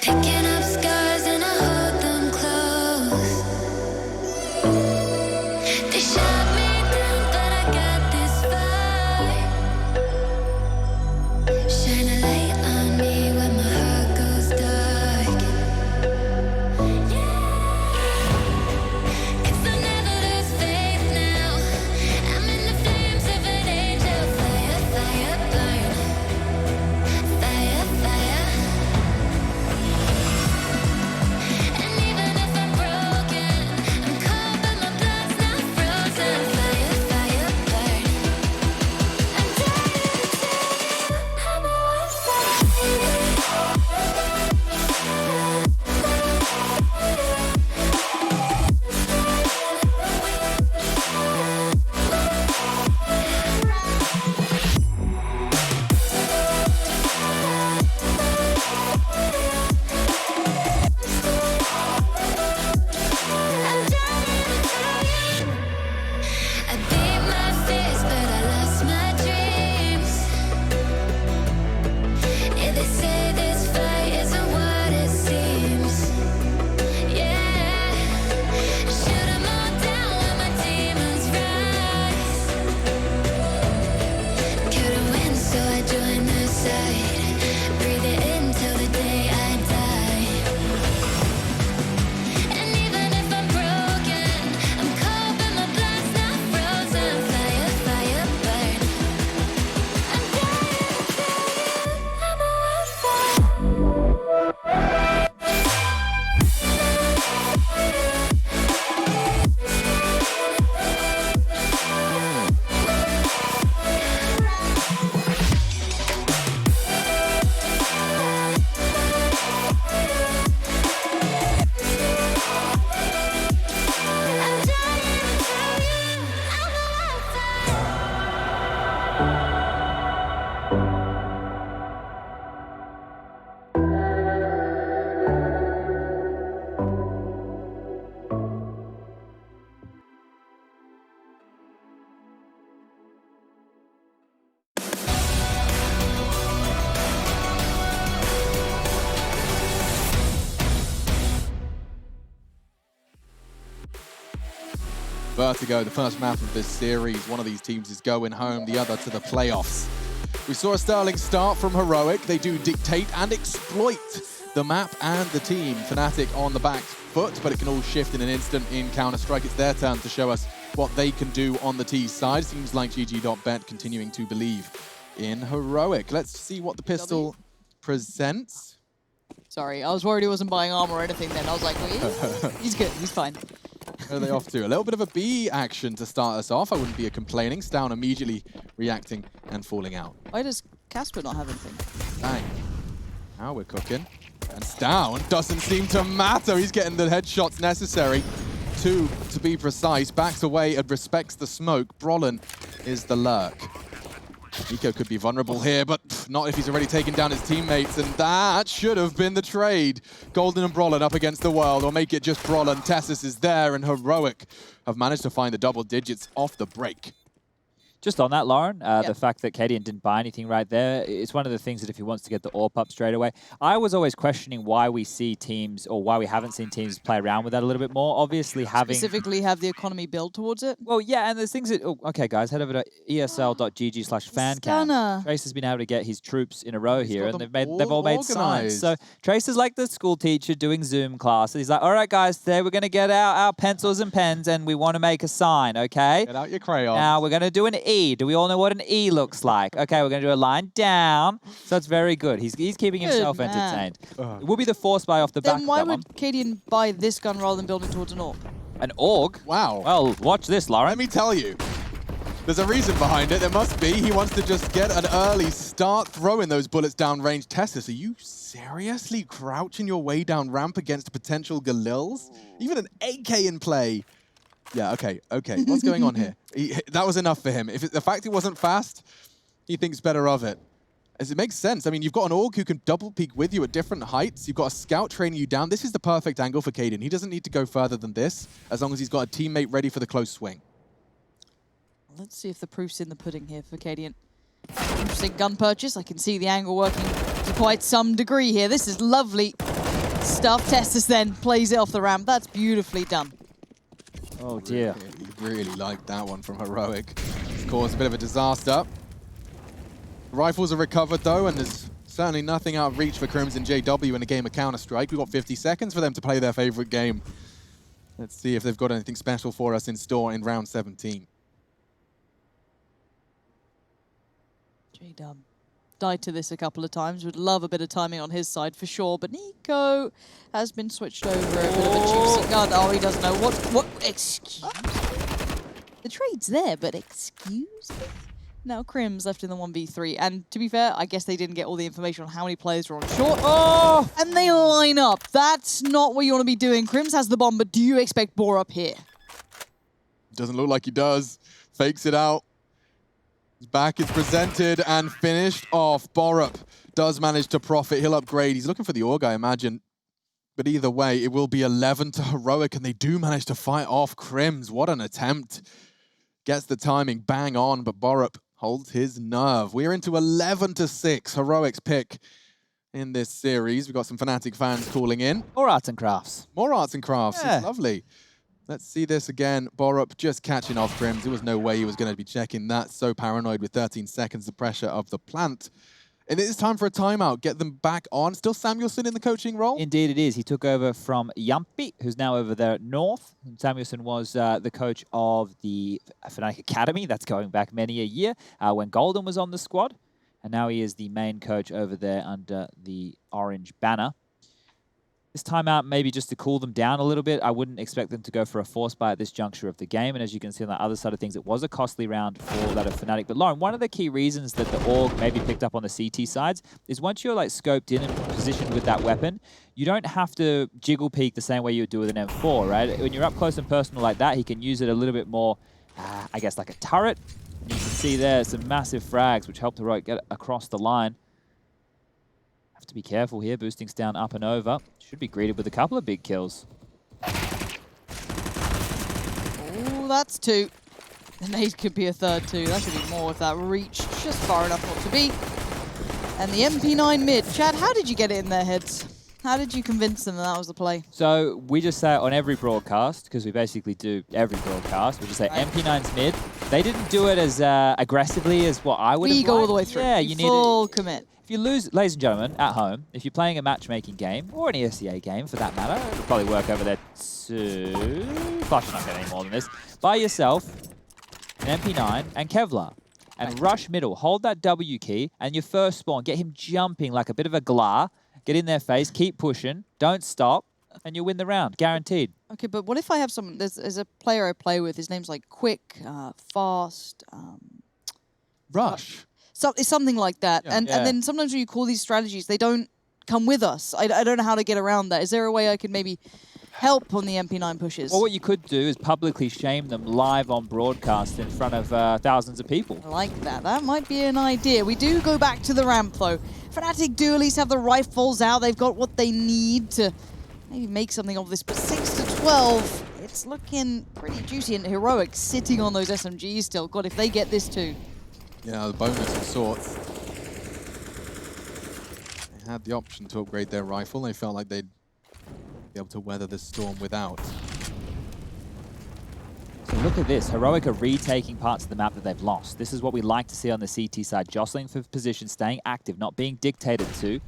Picking up scars and I hold them close. They shot me down, but I got this fight. Shine a light on me when my heart goes dark. Yeah, 'cause I never lose faith now. I'm in the flames of an angel. Fire, fire, burn. Fire, fire. And even if I'm broken, I'm cold but my blood's not frozen. Fire, fire, burn. I'm dying to tell you I'm a I beat my fears, but I lost my dreams. Yeah, they say this fight isn't what it seems. Yeah, shoot 'em all down when my demons rise. Couldn't win, so I joined their side. Breathe it in till the day I die. And even if I'm broken, I'm cold but my blood's not frozen. Fire, fire, burn. I'm dying to tell you I'm a Vertigo, the first map of this series. One of these teams is going home, the other to the playoffs. We saw a sterling start from Heroic. They do dictate and exploit the map and the team. Fnatic on the back foot, but it can all shift in an instant in Counter-Strike. It's their turn to show us what they can do on the T side. Seems like GG.bet continuing to believe in Heroic. Let's see what the pistol presents. Sorry, I was worried he wasn't buying armor or anything then. I was like, wait, he's good, he's fine. Where are they off to? A little bit of a B action to start us off. I wouldn't be complaining. Stown immediately reacting and falling out. Why does Casper not have anything? Bang. Now we're cooking. And Stown doesn't seem to matter. He's getting the headshots necessary. 2 to be precise. Backs away and respects the smoke. Brolin is the lurk. Nico could be vulnerable here, but not if he's already taken down his teammates, and that should have been the trade. Golden and Brollan up against the world, or make it just Brollan. Tessus is there, and Heroic have managed to find the double digits off the break. Just on that, Lauren, the fact that Cadian didn't buy anything right there, it's one of the things that if he wants to get the AWP up straight away, I was always questioning why we see teams, or why we haven't seen teams play around with that a little bit more. Obviously having... Specifically have the economy build towards it? Well, yeah, and there's things that... Oh, okay, guys, head over to esl.gg/fancam. Trace has been able to get his troops in a row here, and they've all made signs. So Trace is like the school teacher doing Zoom classes. He's like, all right, guys, today we're going to get out our pencils and pens, and we want to make a sign, okay? Get out your crayons. Now we're going to do an E. Do we all know what an E looks like? Okay, we're going to do a line down. So that's very good. He's keeping himself entertained. It will be the force buy off the back of that one. Then why would Cadian buy this gun rather than building towards an AWP? An AUG? Wow. Well, watch this, Lauren. Let me tell you. There's a reason behind it. There must be. He wants to just get an early start throwing those bullets down range. Tessus, are you seriously crouching your way down ramp against potential Galils? Even an AK in play. Yeah, okay. What's going on here? That was enough for him. The fact it wasn't fast, he thinks better of it. As it makes sense. I mean, you've got an AUG who can double peek with you at different heights. You've got a scout training you down. This is the perfect angle for Cadian. He doesn't need to go further than this, as long as he's got a teammate ready for the close swing. Let's see if the proof's in the pudding here for Cadian. Interesting gun purchase. I can see the angle working to quite some degree here. This is lovely stuff. Tessus then plays it off the ramp. That's beautifully done. Oh, dear. Really liked that one from Heroic. It's caused a bit of a disaster. Rifles are recovered, though, and there's certainly nothing out of reach for Crimson JW in a game of Counter-Strike. We've got 50 seconds for them to play their favorite game. Let's see if they've got anything special for us in store in round 17. J-Dub died to this a couple of times. Would love a bit of timing on his side for sure, but Nico has been switched over. A bit of a juicy gun. Oh, he doesn't know what. Excuse me? The trade's there, but excuse me? Now Crim's left in the 1v3, and to be fair, I guess they didn't get all the information on how many players are on short. Oh! And they line up. That's not what you want to be doing. Crim's has the bomb, but do you expect Borup here? Doesn't look like he does. Fakes it out. His back is presented and finished off. Borup does manage to profit. He'll upgrade. He's looking for the AUG, I imagine. But either way, it will be 11 to Heroic, and they do manage to fight off Crims. What an attempt. Gets the timing bang on, but Borup holds his nerve. We're into 11 to 6. Heroic's pick in this series. We've got some Fnatic fans calling in. More arts and crafts. More arts and crafts. Yeah. It's lovely. Let's see this again. Borup just catching off Crims. There was no way he was going to be checking that. So paranoid with 13 seconds, the pressure of the plant. And it is time for a timeout. Get them back on. Still Samuelson in the coaching role? Indeed it is. He took over from Yampi, who's now over there at North. And Samuelson was the coach of the Fnatic Academy. That's going back many a year when Golden was on the squad. And now he is the main coach over there under the orange banner. This timeout maybe just to cool them down a little bit. I wouldn't expect them to go for a force buy at this juncture of the game. And as you can see on the other side of things, it was a costly round for that of Fnatic. But Lauren, one of the key reasons that the AUG maybe picked up on the CT sides is once you're like scoped in and positioned with that weapon, you don't have to jiggle peek the same way you would do with an M4, right? When you're up close and personal like that, he can use it a little bit more, I guess, like a turret. And you can see there some massive frags, which helped Heroic get across the line. Have to be careful here. Boosting's down up and over. Should be greeted with a couple of big kills. Oh, that's two. The nade could be a third too. That should be more if that reached just far enough not to be. And the MP9 mid. Chad, how did you get it in their heads? How did you convince them that was the play? So we just say it on every broadcast, because we basically do every broadcast. We just say MP9's mid. They didn't do it as aggressively as what I would have We go liked. all the way through. Yeah, you need full it. commit. If you lose, ladies and gentlemen, at home, if you're playing a matchmaking game, or an ESCA game for that matter, it'll probably work over there too. Gosh, you're not getting any more than this. Buy yourself an MP9 and Kevlar. And rush middle, hold that W key, and your first spawn, get him jumping like a bit of a glar, get in their face, keep pushing, don't stop, and you'll win the round, guaranteed. Okay, but what if I have someone, there's a player I play with, his name's like Quick, Fast, Rush. So it's something like that. Yeah. And then sometimes when you call these strategies, they don't come with us. I don't know how to get around that. Is there a way I could maybe help on the MP9 pushes. Well, what you could do is publicly shame them live on broadcast in front of thousands of people. I like that. That might be an idea. We do go back to the ramp, though. Fnatic do at least have the rifles out. They've got what they need to maybe make something of this. But 6-12, it's looking pretty juicy. And Heroic sitting on those SMGs still. God, if they get this too. Yeah, the bonus of sorts. They had the option to upgrade their rifle. They felt like they'd be able to weather this storm without. So look at this. Heroic are retaking parts of the map that they've lost. This is what we like to see on the CT side. Jostling for position, staying active, not being dictated to.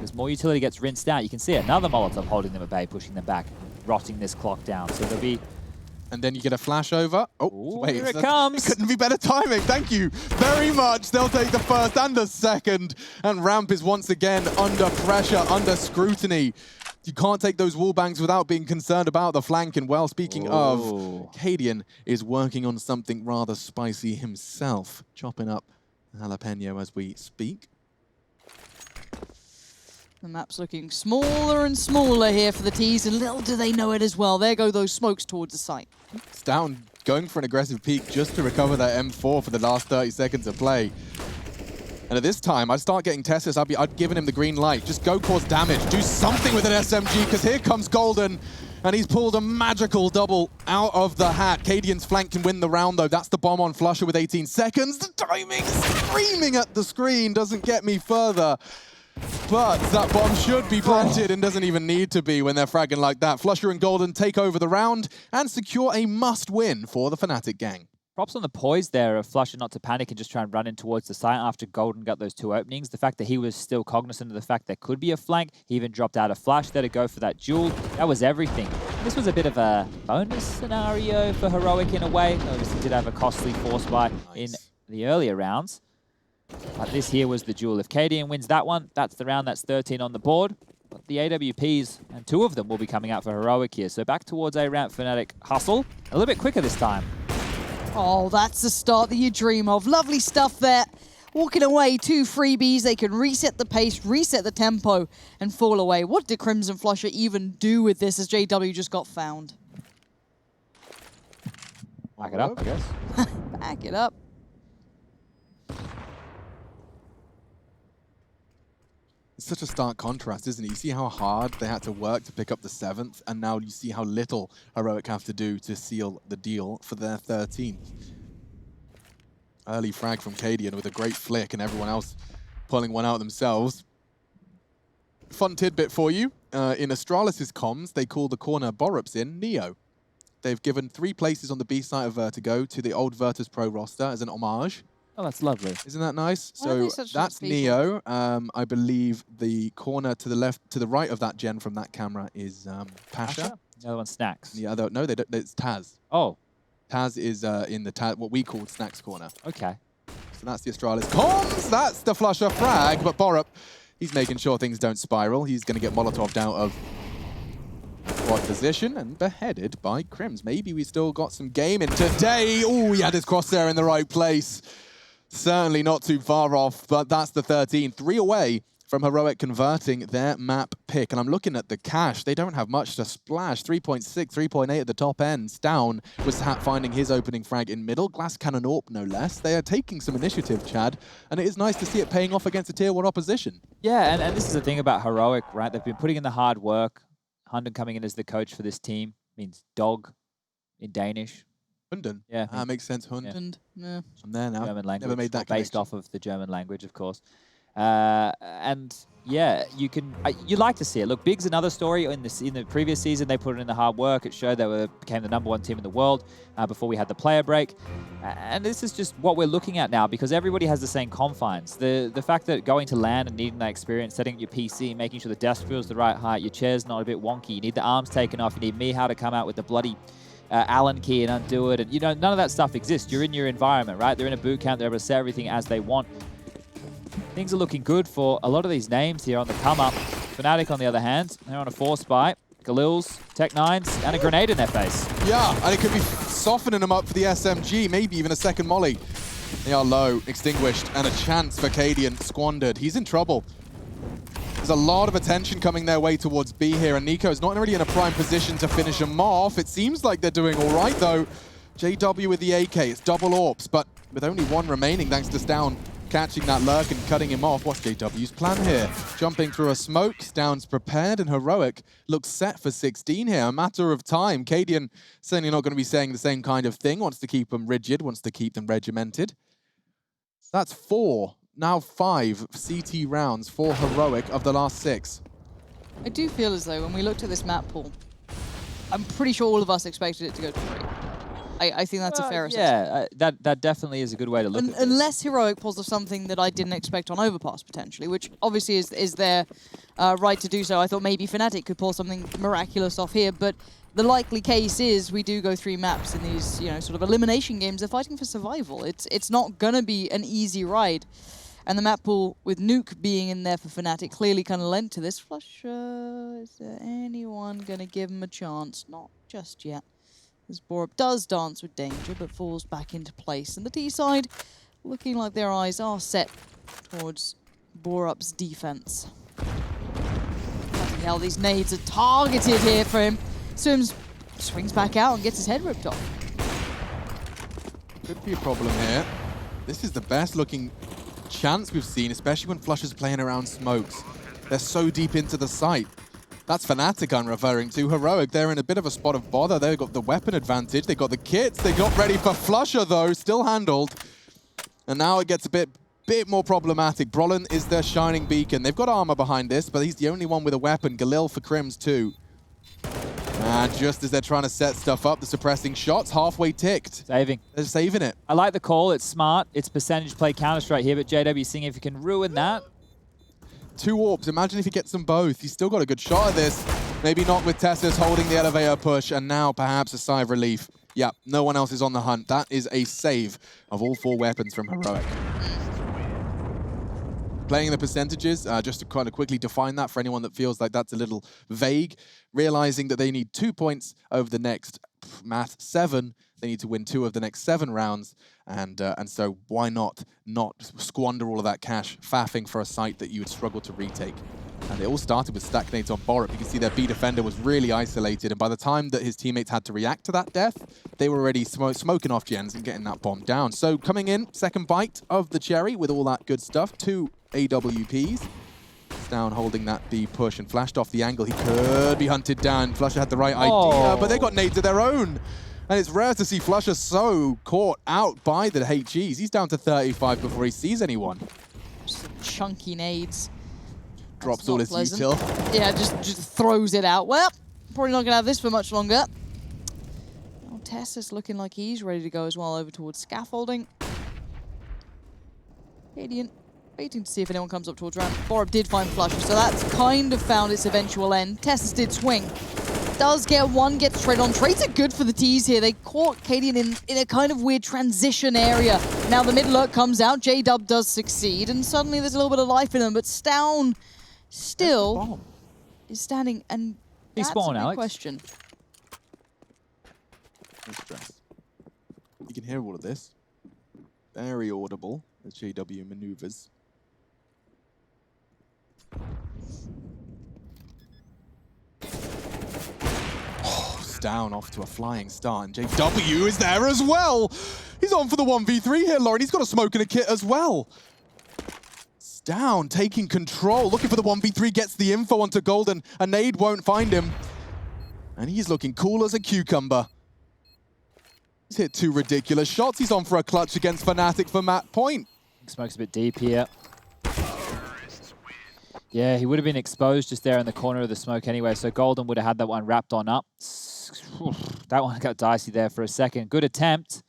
As more utility gets rinsed out, you can see another Molotov holding them at bay, pushing them back, rotting this clock down. So there'll be... And then you get a flash over. Oh, Ooh, wait. here it comes. Couldn't be better timing. Thank you very much. They'll take the first and the second. And Ramp is once again under pressure, under scrutiny. You can't take those wall bangs without being concerned about the flank. And well, speaking of, Cadian is working on something rather spicy himself, chopping up jalapeno as we speak. The map's looking smaller and smaller here for the T's, and little do they know it as well. There go those smokes towards the site. It's down, going for an aggressive peek just to recover that M4 for the last 30 seconds of play. And at this time, I'd start getting Tessus. I'd given him the green light. Just go cause damage. Do something with an SMG, because here comes Golden, and he's pulled a magical double out of the hat. Cadian's flank can win the round, though. That's the bomb on Flusher with 18 seconds. The timing, screaming at the screen, doesn't get me further. But that bomb should be planted and doesn't even need to be when they're fragging like that. Flusher and Golden take over the round and secure a must-win for the Fnatic gang. Props on the poise there of Flusher not to panic and just try and run in towards the site after Golden got those two openings. The fact that he was still cognizant of the fact there could be a flank. He even dropped out a flash there to go for that duel. That was everything. This was a bit of a bonus scenario for Heroic in a way. Obviously did have a costly force buy in the earlier rounds. But this here was the duel. If Cadian wins that one, that's the round. That's 13 on the board. But the AWPs, and two of them will be coming out for Heroic here. So back towards a ramp Fnatic hustle. A little bit quicker this time. Oh, that's the start that you dream of. Lovely stuff there. Walking away, 2 freebies. They can reset the pace, reset the tempo, and fall away. What did Crimson Flusher even do with this as JW just got found? Back it up, I guess. Back it up. It's such a stark contrast, isn't it? You see how hard they had to work to pick up the 7th, and now you see how little Heroic have to do to seal the deal for their 13th. Early frag from Cadian with a great flick, and everyone else pulling one out themselves. Fun tidbit for you. In Astralis' comms, they call the corner Borups in Neo. They've given 3 places on the B side of Vertigo to the old Virtus Pro roster as an homage. Oh, that's lovely. Isn't that nice? Why are they So such that's nice people? Neo. I believe the corner to the left, to the right of that gen from that camera is Pasha. The other one's Snacks. The other, no, it's Taz. Oh, Taz is in the what we call Snacks corner. okay. So that's the Astralis comms. That's the Flusher frag. But Borup, he's making sure things don't spiral. He's going to get Molotov'd out of squad position and beheaded by Crims. Maybe we still got some game in today. Oh, he had his crosshair in the right place. Certainly not too far off, but that's the 13. 3 away from Heroic converting their map pick. And I'm looking at the cash. They don't have much to splash. 3.6, 3.8 at the top ends. Down was finding his opening frag in middle. Glass Cannon Orp, no less. They are taking some initiative, Chad. And it is nice to see it paying off against a tier 1 opposition. Yeah, and this is the thing about Heroic, right? They've been putting in the hard work. Hunden coming in as the coach for this team means dog in Danish. Hunden. Yeah. Makes sense, Hund. Yeah. I'm there now. German language. Never made that based connection. off of the German language, of course. And yeah, you like to see it. Look, Big's another story. In the previous season, they put in the hard work. It showed they became the #1 team in the world before we had the player break. And this is just what we're looking at now, because everybody has the same confines. The fact that going to LAN and needing that experience, setting up your PC, making sure the desk feels the right height, your chair's not a bit wonky, you need the arms taken off, you need Mihao to come out with the bloody Allen key and undo it. And you know, none of that stuff exists. You're in your environment, right? They're in a boot camp. They're able to set everything as they want. Things are looking good for a lot of these names here on the come-up. Fnatic, on the other hand, they're on a force buy. Galil's, Tech9s, and a grenade in their face. Yeah, and it could be softening them up for the SMG, maybe even a second molly. They are low, extinguished, and a chance for Cadian squandered. He's in trouble. There's a lot of attention coming their way towards B here, and Nico's not really in a prime position to finish him off. It seems like they're doing all right, though. JW with the AK, it's double AWPs, but with only one remaining, thanks to Stown catching that lurk and cutting him off. What's JW's plan here? Jumping through a smoke, Stown's prepared, and Heroic looks set for 16 here. A matter of time. Cadian certainly not going to be saying the same kind of thing. Wants to keep them rigid, wants to keep them regimented. That's 4, now 5 CT rounds for Heroic of the last 6. I do feel as though when we looked at this map pool, I'm pretty sure all of us expected it to go to 3. I think that's a fair assessment. Yeah, that definitely is a good way to look at this. Unless Heroic pulls off something that I didn't expect on Overpass, potentially, which obviously is their right to do so. I thought maybe Fnatic could pull something miraculous off here, but the likely case is we do go 3 maps in these, you know, sort of elimination games. They're fighting for survival. It's not going to be an easy ride. And the map pool, with Nuke being in there for Fnatic, clearly kind of lent to this. Flusher, is there anyone going to give him a chance? Not just yet. As Borup does dance with danger, but falls back into place. And the T side, looking like their eyes are set towards Borup's defense. Bloody hell, these nades are targeted here for him. Swings back out and gets his head ripped off. Could be a problem here. This is the best looking chance we've seen, especially when Flusher's playing around smokes. They're so deep into the site. That's Fnatic I'm referring to. Heroic, they're in a bit of a spot of bother. They've got the weapon advantage. They got the kits. They got ready for Flusher, though. Still handled. And now it gets a bit more problematic. Brolin is their shining beacon. They've got armor behind this, but he's the only one with a weapon. Galil for Crims, too. And just as they're trying to set stuff up, the suppressing shots halfway ticked. Saving. They're saving it. I like the call. It's smart. It's percentage play Counter-Strike here, but JW seeing if he can ruin that. 2 AWPs. Imagine if he gets them both. He's still got a good shot at this. Maybe not with Tessus holding the elevator push, and now perhaps a sigh of relief. Yeah, no one else is on the hunt. That is a save of all 4 weapons from Heroic. Playing the percentages, just to kind of quickly define that for anyone that feels like that's a little vague, realizing that they need 2 points over the next, math, 7. They need to win 2 of the next 7 rounds, and so why not squander all of that cash faffing for a site that you would struggle to retake? And they all started with stack nades on Borup. You can see their B defender was really isolated, and by the time that his teammates had to react to that death, they were already smoking off gens and getting that bomb down. So coming in, second bite of the cherry with all that good stuff, 2 AWPs. Down holding that B push and flashed off the angle. He could be hunted down. Flusher had the right idea, but they got nades of their own. And it's rare to see Flusher so caught out by the HEs. He's down to 35 before he sees anyone. Just chunky nades. Drops all his util. Yeah, just throws it out. Well, probably not going to have this for much longer. Oh, Tessus looking like he's ready to go as well over towards scaffolding. Radiant waiting to see if anyone comes up towards ramp. Borup did find Flusher, so that's kind of found its eventual end. Tessus did swing. Does get one, gets straight on. Trades are good for the T's here. They caught Cadian in a kind of weird transition area. Now the mid lurk comes out. J-Dub does succeed, and suddenly there's a little bit of life in him, but Stown still is standing, and that's a big question. No stress. You can hear all of this. Very audible as JW maneuvers. Down off to a flying start, and JW is there as well. He's on for the 1v3 here, Lauren. He's got a smoke and a kit as well. It's down, taking control, looking for the 1v3, gets the info onto Golden. A nade won't find him, and he's looking cool as a cucumber. He's hit 2 ridiculous shots. He's on for a clutch against Fnatic for Matt Point. Smoke's a bit deep here. Yeah, he would have been exposed just there in the corner of the smoke anyway, so Golden would have had that one wrapped on up. That one got dicey there for a second. Good attempt.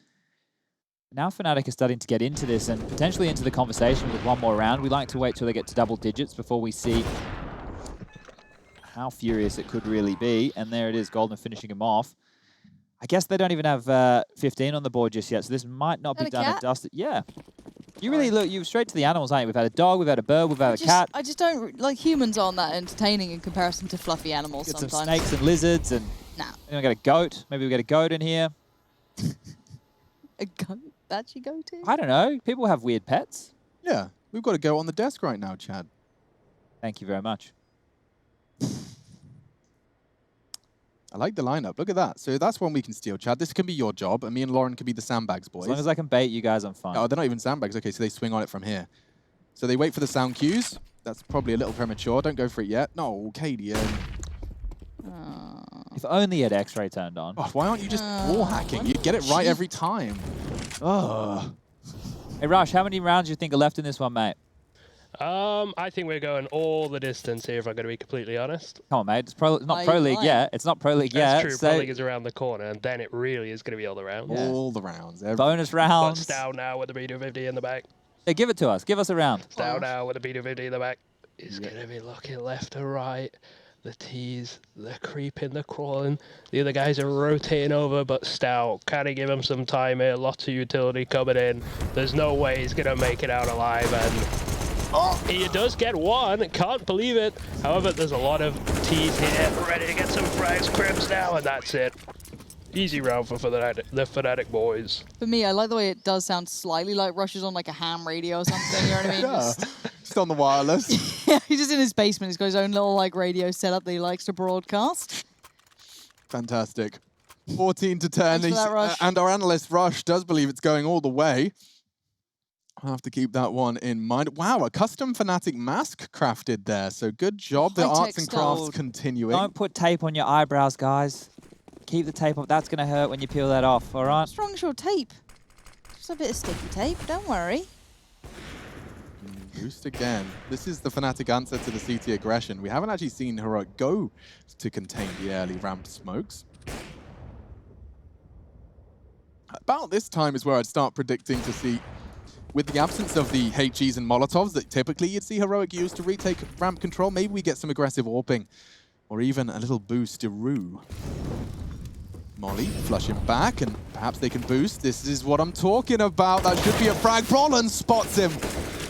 Now Fnatic is starting to get into this and potentially into the conversation with one more round. We like to wait till they get to double digits before we see how furious it could really be. And there it is, Golden finishing him off. I guess they don't even have 15 on the board just yet, so this might not be done and dusted. Yeah. You really look, you straight to the animals, aren't you? We've had a dog, we've had a bird, we've had a cat. I just don't, like, humans aren't that entertaining in comparison to fluffy animals sometimes. Some snakes and lizards and... Nah. We got a goat. Maybe we got a goat in here. A goat that you go to? I don't know. People have weird pets. Yeah, we've got a goat on the desk right now, Chad. Thank you very much. I like the lineup. Look at that. So that's one we can steal, Chad. This can be your job, and me and Lauren can be the sandbags boys. As long as I can bait you guys, I'm fine. Oh, they're not even sandbags. Okay, so they swing on it from here. So they wait for the sound cues. That's probably a little premature. Don't go for it yet. No, Cadian. If only you had X-ray turned on. Oh, why aren't you just wall hacking? You get it right every time. Oh. Hey, Rush, how many rounds do you think are left in this one, mate? I think we're going all the distance here, if I'm going to be completely honest. Come on, mate. It's not Pro League yet. It's not Pro League That's yet. true. So Pro League is around the corner, and then it really is going to be all the rounds. Yeah. All the rounds. bonus Got rounds. Stow now with the B250 in the back. Hey, give it to us. Give us a round. Stow now with the B250 in the back. He's going to be looking left to right. The T's, they're creeping, they're crawling. The other guys are rotating over, but Stow, kind of give him some time here. Lots of utility coming in. There's no way he's going to make it out alive, and he does get one. Can't believe it. However, there's a lot of T's here, ready to get some frags, Cribs now, and that's it. Easy round for the Fnatic boys. For me, I like the way it does sound slightly like Rush is on like a ham radio or something, you know what I mean? Yeah. Just on the wireless. Yeah, he's just in his basement. He's got his own little like radio setup that he likes to broadcast. Fantastic. 14 to 10. Thanks for that, Rush. And our analyst, Rush, does believe it's going all the way. I'll have to keep that one in mind. Wow, a custom Fnatic mask crafted there. So good job. The High-tech arts and crafts style. continuing. Don't put tape on your eyebrows, guys. Keep the tape up. That's going to hurt when you peel that off, all right? What's wrong with your tape? Just a bit of sticky tape, don't worry. Boost again. This is the Fnatic answer to the CT aggression. We haven't actually seen Heroic go to contain the early ramp smokes. About this time is where I'd start predicting to see, with the absence of the HEs and Molotovs that typically you'd see Heroic use to retake ramp control, maybe we get some aggressive AWPing or even a little boost-a-roo. Molly flushing back, and perhaps they can boost. This is what I'm talking about. That should be a frag. Brollan spots him.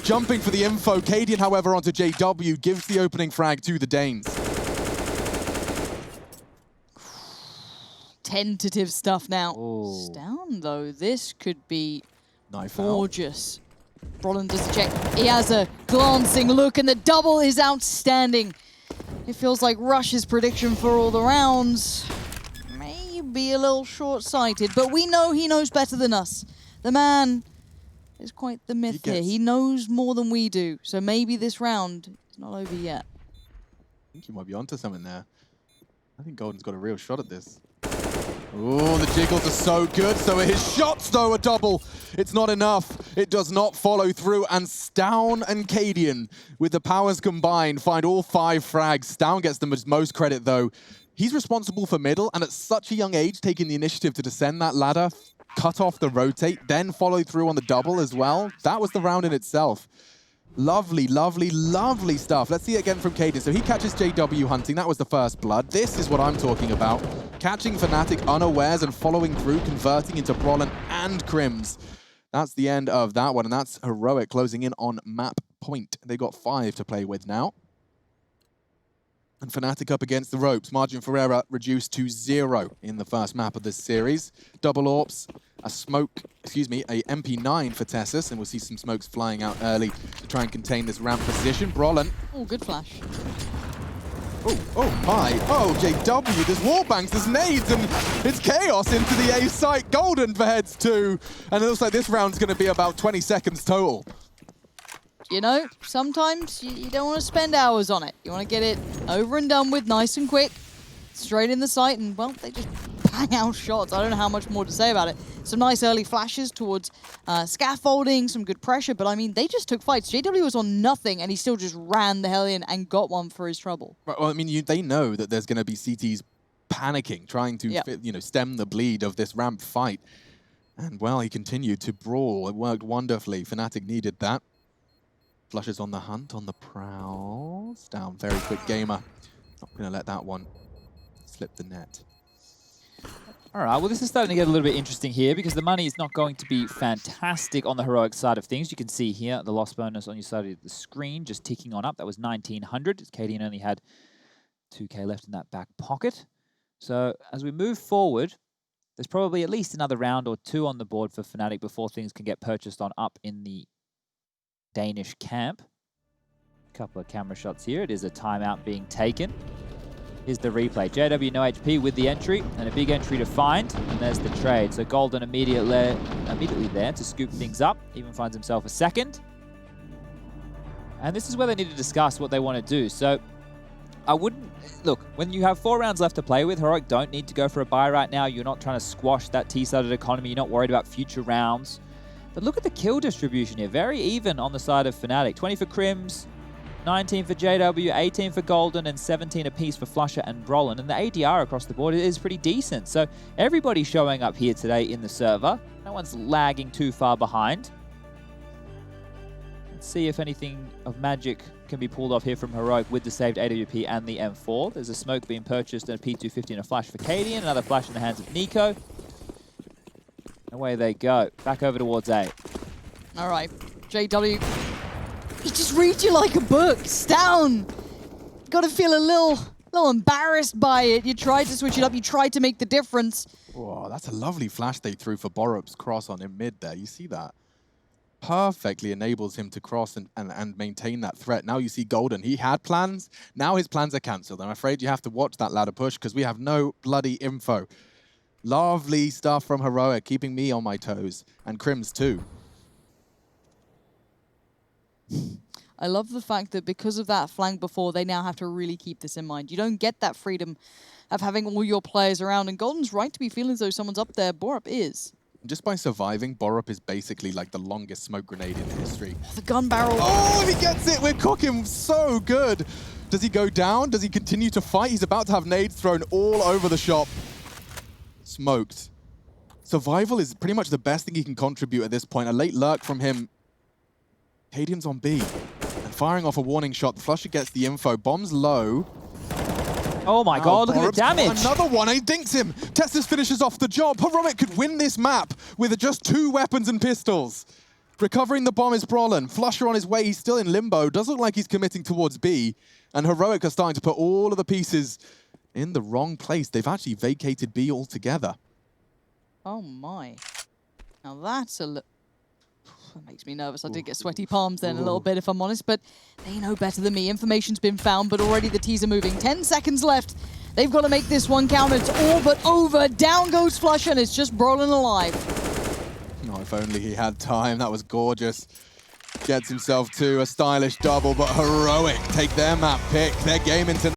Jumping for the info. Cadian, however, onto JW, gives the opening frag to the Danes. Tentative stuff now. Ooh. It's down, though. This could be Knife out. gorgeous. Brollan does the check. He has a glancing look, and the double is outstanding. It feels like Rush's prediction for all the rounds may be a little short-sighted, but we know he knows better than us. The man is quite the myth here. He knows more than we do, so maybe this round is not over yet. I think you might be onto something there. I think Golden's got a real shot at this. Oh, the jiggles are so good. So are his shots, though, a double. It's not enough. It does not follow through. And Stown and Cadian, with the powers combined, find all 5 frags. Stown gets the most credit, though. He's responsible for middle, and at such a young age, taking the initiative to descend that ladder, cut off the rotate, then follow through on the double as well. That was the round in itself. Lovely, lovely, lovely stuff. Let's see it again from Cadian. So he catches JW hunting. That was the first blood. This is what I'm talking about. Catching Fnatic unawares and following through, converting into Brollan and Crims. That's the end of that one, and that's Heroic closing in on map point. They got 5 to play with now. And Fnatic up against the ropes. Margin for error reduced to 0 in the first map of this series. Double AWPs, a smoke, a MP9 for Tessus, and we'll see some smokes flying out early to try and contain this ramp position. Brollan. Oh, good flash. Oh my. Oh, JW, there's wallbangs, there's nades, and it's chaos into the A site. Golden for heads 2. And it looks like this round's going to be about 20 seconds total. You know, sometimes you don't want to spend hours on it. You want to get it over and done with nice and quick, straight in the sight, and, well, they just bang out shots. I don't know how much more to say about it. Some nice early flashes towards scaffolding, some good pressure, but, I mean, they just took fights. JW was on nothing, and he still just ran the hell in and got one for his trouble. Right, well, I mean, they know that there's going to be CTs panicking, trying to stem the bleed of this ramp fight. And, well, he continued to brawl. It worked wonderfully. Fnatic needed that. Flushes on the hunt, on the prowls. Down, very quick gamer. Not going to let that one slip the net. All right, well, this is starting to get a little bit interesting here because the money is not going to be fantastic on the Heroic side of things. You can see here the loss bonus on your side of the screen just ticking on up. That was 1,900. Cadian only had 2K left in that back pocket. So as we move forward, there's probably at least another round or 2 on the board for Fnatic before things can get purchased on up in the Danish camp. Couple of camera shots here. It is a timeout being taken. Here's the replay. JW no HP with the entry, and a big entry to find, and there's the trade. So Golden immediately there to scoop things up, even finds himself a second. And this is where they need to discuss what they want to do. So I wouldn't, look, when you have 4 rounds left to play with, Heroic don't need to go for a buy right now. You're not trying to squash that T-sided economy. You're not worried about future rounds. But look at the kill distribution here. Very even on the side of Fnatic. 20 for Crims, 19 for JW, 18 for Golden, and 17 apiece for Flusher and Brolin. And the ADR across the board is pretty decent. So everybody's showing up here today in the server. No one's lagging too far behind. Let's see if anything of magic can be pulled off here from Heroic with the saved AWP and the M4. There's a smoke being purchased and a P250 and a flash for Cadian. Another flash in the hands of Nico. Away they go. Back over towards A. All right, JW. He just reads you like a book. Down. Got to feel a little embarrassed by it. You tried to switch it up. You tried to make the difference. Whoa, that's a lovely flash they threw for Borup's cross on him mid there. You see that? Perfectly enables him to cross and maintain that threat. Now you see Golden. He had plans. Now his plans are cancelled. I'm afraid you have to watch that ladder push because we have no bloody info. Lovely stuff from Heroic, keeping me on my toes. And Crims too. I love the fact that because of that flank before, they now have to really keep this in mind. You don't get that freedom of having all your players around. And Golden's right to be feeling as though someone's up there. Borup is. Just by surviving, Borup is basically like the longest smoke grenade in history. Oh, the gun barrel. Oh, he gets it! We're cooking so good! Does he go down? Does he continue to fight? He's about to have nades thrown all over the shop. Smoked. Survival is pretty much the best thing he can contribute at this point. A late lurk from him. Cadian's on B. And firing off a warning shot. The Flusher gets the info. Bomb's low. Oh my god, look at the damage. Another one, and he dinks him. Tessus finishes off the job. Heroic could win this map with just 2 weapons and pistols. Recovering the bomb is Brolin. Flusher on his way, he's still in limbo. Does look like he's committing towards B. And Heroic are starting to put all of the pieces in the wrong place. They've actually vacated B altogether. Oh my. Now that's that makes me nervous. I did get sweaty palms then a little bit, if I'm honest, but they know better than me. Information's been found, but already the T's are moving. 10 seconds left. They've got to make this one count. It's all but over. Down goes Flusher, and it's just Brolin alive. Oh, if only he had time. That was gorgeous. Gets himself to a stylish double, but Heroic take their map pick. Their game into